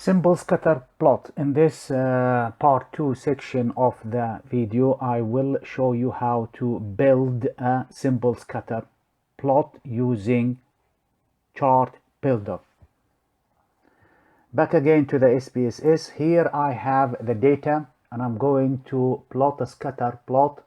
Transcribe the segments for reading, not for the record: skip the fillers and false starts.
Simple scatter plot. In this part 2 section of the video, I will show you how to build a simple scatter plot using chart builder. Back again to the SPSS. Here I have the data and I'm going to plot a scatter plot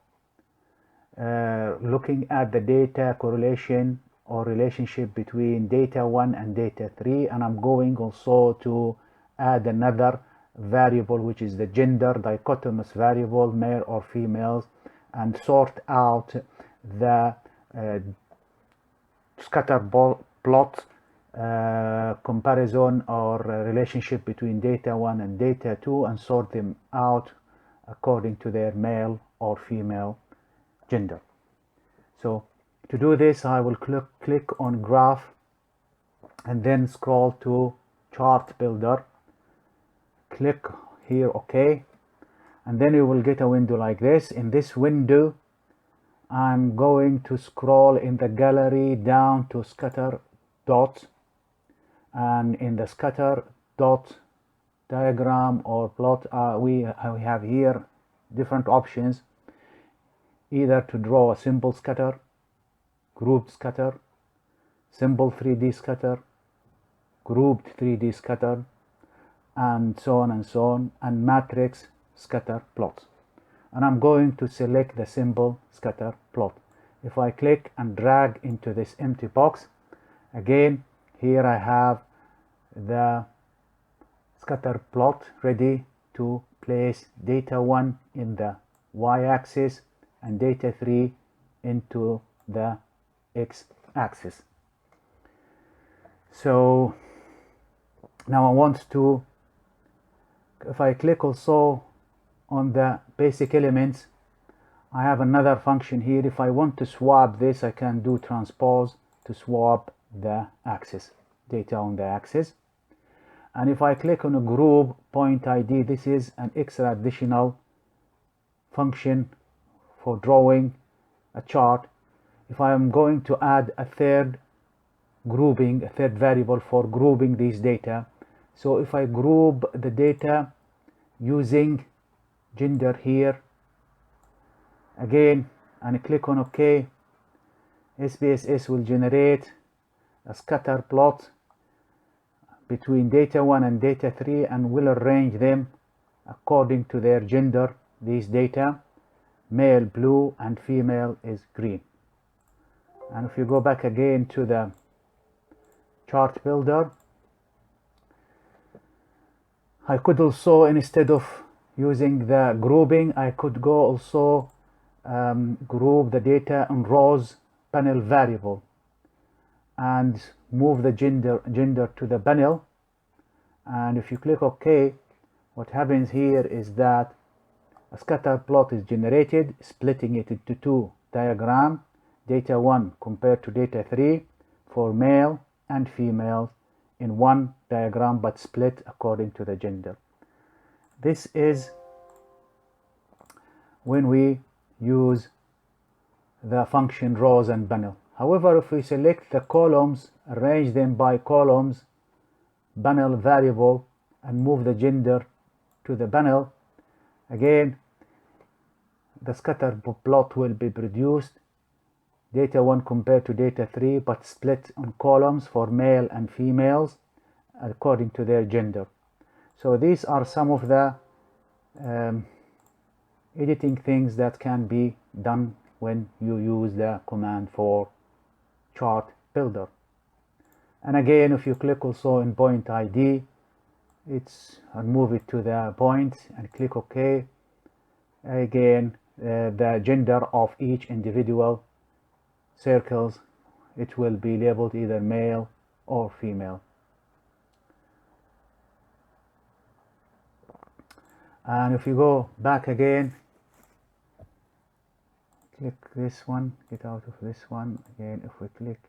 looking at the data correlation or relationship between data 1 and data 3, and I'm going also to add another variable, which is the gender dichotomous variable, male or females, and sort out the scatter plot comparison or relationship between data 1 and data 2 and sort them out according to their male or female gender. So to do this, I will click on graph and then scroll to chart builder. Click here OK, and then you will get a window like this. In this window, I'm going to scroll in the gallery down to scatter dot, and in the scatter dot diagram or plot we have here different options, either to draw a simple scatter, grouped scatter, simple 3D scatter, grouped 3D scatter, and so on and so on, and matrix scatter plot. And I'm going to select the simple scatter plot. If I click and drag into this empty box, again here I have the scatter plot ready to place data 1 in the y-axis and data 3 into the x-axis. So now I want to, if I click also on the basic elements, I have another function here. If I want to swap this, I can do transpose to swap the axis, data on the axis. And if I click on a group point ID, this is an extra additional function for drawing a chart. If I am going to add a third grouping, a third variable for grouping these data, so if I group the data using gender here again and click on OK, SPSS will generate a scatter plot between data 1 and data 3 and will arrange them according to their gender. These data, male blue and female is green. And if you go back again to the chart builder, I could also, instead of using the grouping, I could go also group the data in rows panel variable and move the gender to the panel. And if you click OK, what happens here is that a scatter plot is generated, splitting it into two diagrams, data 1 compared to data 3 for male and female in one diagram, but split according to the gender. This is when we use the function rows and panel. However, if we select the columns, arrange them by columns, panel variable, and move the gender to the panel, again the scatter plot will be produced, data 1 compared to data 3, but split on columns for male and females according to their gender. So these are some of the editing things that can be done when you use the command for chart builder. And again, if you click also in point ID, and move it to the point and click OK, again the gender of each individual circles, it will be labeled either male or female. And if you go back again, click this one, get out of this one again. If we click,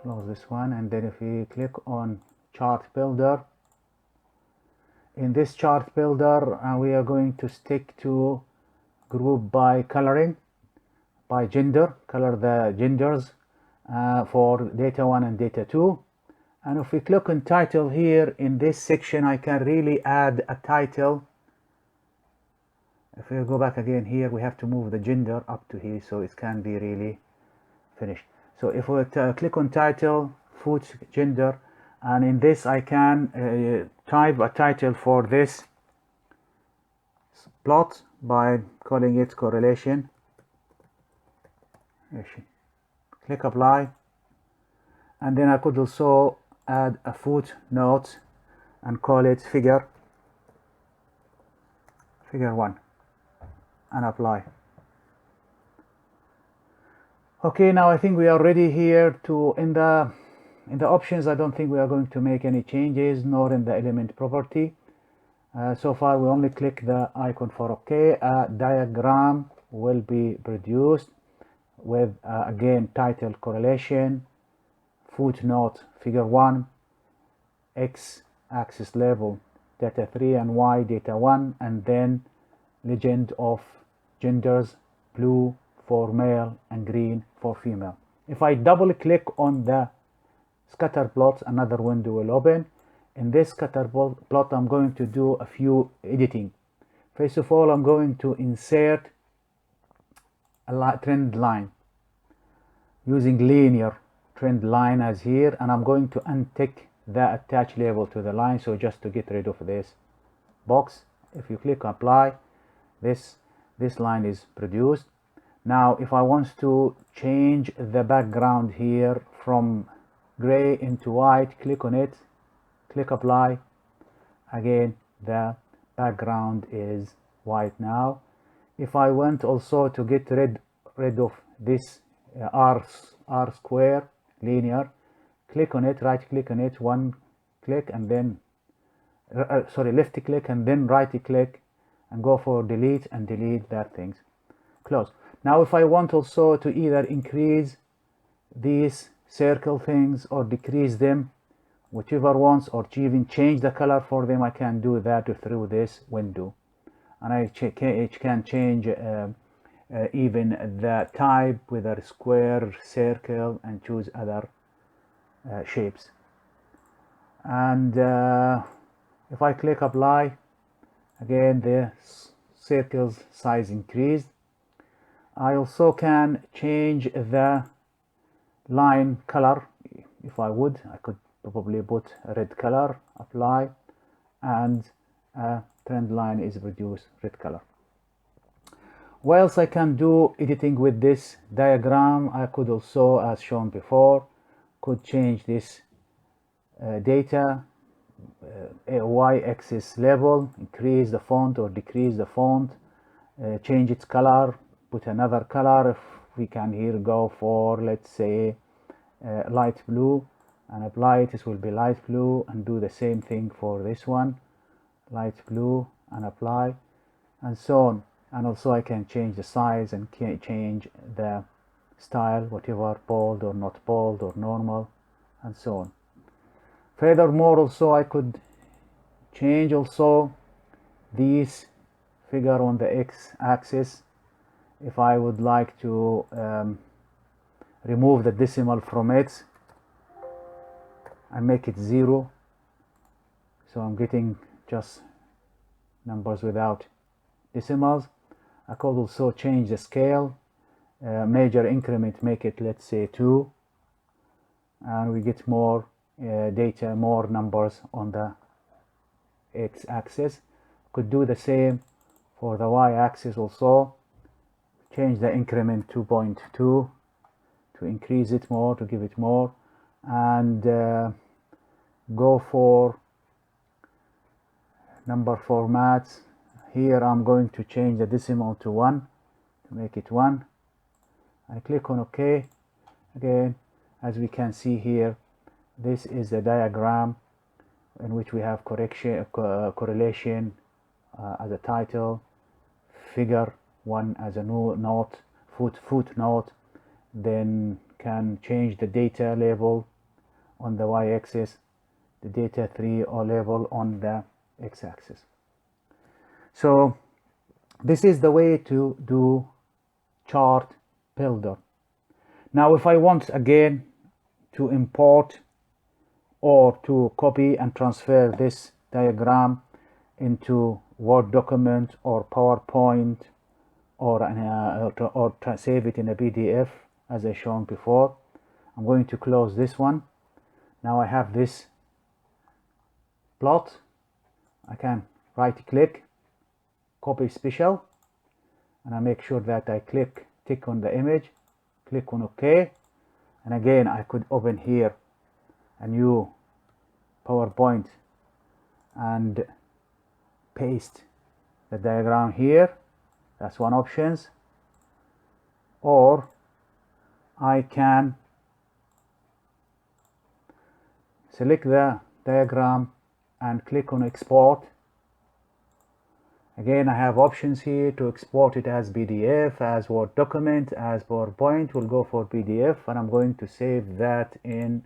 close this one, and then if we click on chart builder, in this chart builder we are going to stick to group by coloring, by gender, color the genders for data 1 and data 2, And if we click on title here in this section, I can really add a title. If we go back again here, we have to move the gender up to here so it can be really finished. So if we click on title, foot, gender, and in this I can type a title for this plot by calling it correlation. Click apply, and then I could also add a footnote and call it figure 1 and apply. Okay, now I think we are ready here to in the options. I don't think we are going to make any changes, nor in the element property. So far we only click the icon for OK. A diagram will be produced with again title correlation, footnote figure 1, x-axis label data 3 and y data 1, and then legend of genders, blue for male and green for female. If I double click on the scatter plot, another window will open. In this scatter plot I'm going to do a few editing. First of all, I'm going to insert a trend line using linear trend line as here, and I'm going to untick the attach label to the line, so just to get rid of this box. If you click apply, this line is produced. Now if I want to change the background here from gray into white, click on it, click apply. Again, the background is white now. If I want also to get rid of this R square linear, click on it, right click on it, one click, and then left click and then right click and go for delete and delete that things. Close. Now if I want also to either increase these circle things or decrease them, whichever ones, or even change the color for them, I can do that through this window. And I can change even the type, whether square, circle, and choose other shapes. And if I click apply, again the circle's size increased. I also can change the line color. If I would, I could probably put a red color, apply, and a trend line is produced red color. What else I can do editing with this diagram? I could also, as shown before, could change this data y-axis label, increase the font or decrease the font, change its color, put another color. If we can here go for, let's say, light blue and apply it, this will be light blue, and do the same thing for this one, light blue, and apply, and so on. And also I can change the size and change the style, whatever, bold or not bold or normal, and so on. Furthermore, also I could change also this figure on the x-axis. If I would like to remove the decimal from it and make it 0, so I'm getting just numbers without decimals. I could also change the scale, major increment, make it, let's say, 2, and we get more data, more numbers on the x-axis. Could do the same for the y-axis also. Change the increment 2.2 to increase it more, to give it more, and go for number formats. Here I'm going to change the decimal to 1 to make it 1. I click on OK. Again, as we can see here, this is the diagram in which we have correlation as a title, figure 1 as a note, footnote, then can change the data label on the y-axis, the data 3 or label on the x-axis. So this is the way to do chart builder. Now if I want again to import or to copy and transfer this diagram into Word document or PowerPoint, or save it in a PDF as I shown before. I'm going to close this one. Now I have this plot. I can right click, copy special, and I make sure that I tick on the image, click on OK, and again I could open here a new PowerPoint and paste the diagram here. That's one option. Or I can select the diagram and click on export. Again, I have options here to export it as PDF, as Word document, as PowerPoint. We'll go for PDF, and I'm going to save that in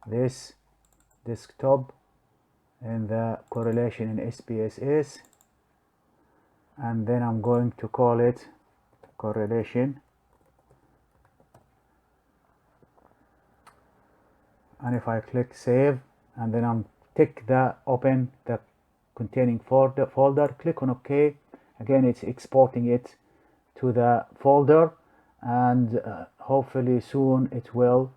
this desktop in the correlation in SPSS, and then I'm going to call it correlation, and if I click save and then I'm tick the open the containing folder, click on OK. Again, it's exporting it to the folder, and hopefully soon it will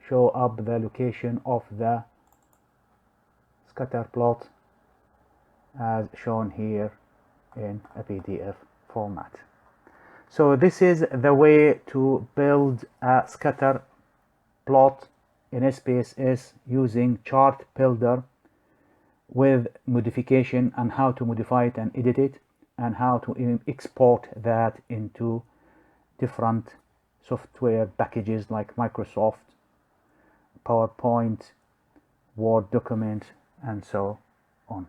show up the location of the Scatterplot as shown here in a PDF format. So this is the way to build a Scatterplot in SPSS using Chart Builder with modification, and how to modify it and edit it, and how to export that into different software packages like Microsoft, PowerPoint, Word document, and so on.